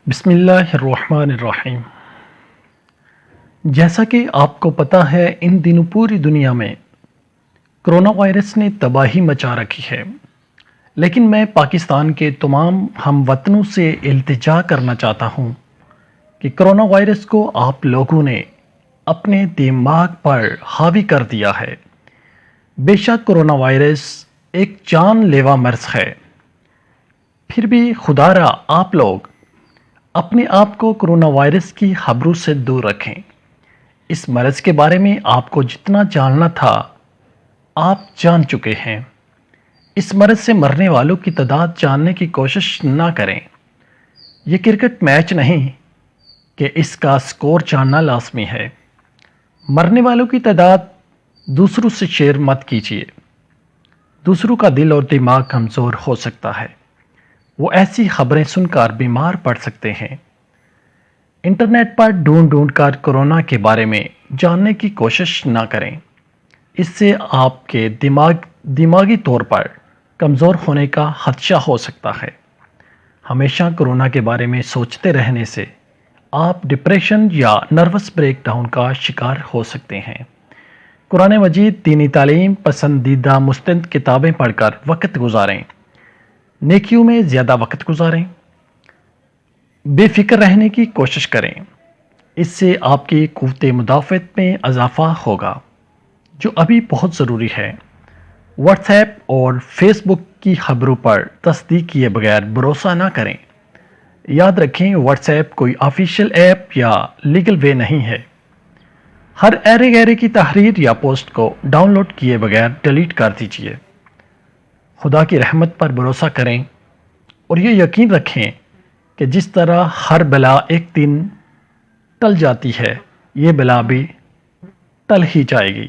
بسم اللہ الرحمن الرحیم۔ جیسا کہ آپ کو پتہ ہے ان دنوں پوری دنیا میں کرونا وائرس نے تباہی مچا رکھی ہے، لیکن میں پاکستان کے تمام ہم وطنوں سے التجا کرنا چاہتا ہوں کہ کرونا وائرس کو آپ لوگوں نے اپنے دماغ پر حاوی کر دیا ہے۔ بے شک کرونا وائرس ایک جان لیوا مرض ہے، پھر بھی خدا را آپ لوگ اپنے آپ کو کرونا وائرس کی خبروں سے دور رکھیں۔ اس مرض کے بارے میں آپ کو جتنا جاننا تھا آپ جان چکے ہیں۔ اس مرض سے مرنے والوں کی تعداد جاننے کی کوشش نہ کریں۔ یہ کرکٹ میچ نہیں کہ اس کا سکور جاننا لازمی ہے۔ مرنے والوں کی تعداد دوسروں سے شیئر مت کیجیے۔ دوسروں کا دل اور دماغ کمزور ہو سکتا ہے، وہ ایسی خبریں سن کر بیمار پڑ سکتے ہیں۔ انٹرنیٹ پر ڈھونڈ کر کرونا کے بارے میں جاننے کی کوشش نہ کریں، اس سے آپ کے دماغی طور پر کمزور ہونے کا خدشہ ہو سکتا ہے۔ ہمیشہ کرونا کے بارے میں سوچتے رہنے سے آپ ڈپریشن یا نروس بریک ڈاؤن کا شکار ہو سکتے ہیں۔ قرآن مجید، دینی تعلیم، پسندیدہ مستند کتابیں پڑھ کر وقت گزاریں، نیکیوں میں زیادہ وقت گزاریں، بے فکر رہنے کی کوشش کریں۔ اس سے آپ کی قوت مدافعت میں اضافہ ہوگا، جو ابھی بہت ضروری ہے۔ واٹس ایپ اور فیس بک کی خبروں پر تصدیق کیے بغیر بھروسہ نہ کریں۔ یاد رکھیں، واٹس ایپ کوئی آفیشیل ایپ یا لیگل وے نہیں ہے۔ ہر ایرے گیرے کی تحریر یا پوسٹ کو ڈاؤن لوڈ کیے بغیر ڈیلیٹ کر دیجیے۔ خدا کی رحمت پر بھروسہ کریں اور یہ یقین رکھیں کہ جس طرح ہر بلا ایک دن ٹل جاتی ہے، یہ بلا بھی ٹل ہی جائے گی۔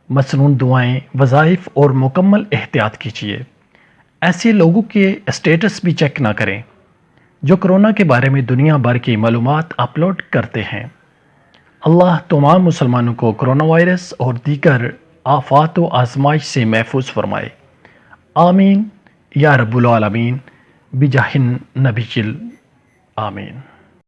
مسنون دعائیں، وظائف اور مکمل احتیاط کیجیے۔ ایسے لوگوں کے اسٹیٹس بھی چیک نہ کریں جو کرونا کے بارے میں دنیا بھر کی معلومات اپلوڈ کرتے ہیں۔ اللہ تمام مسلمانوں کو کرونا وائرس اور دیگر آفات و آزمائش سے محفوظ فرمائے۔ آمین یا رب العالمین بجاہ النبی آمین۔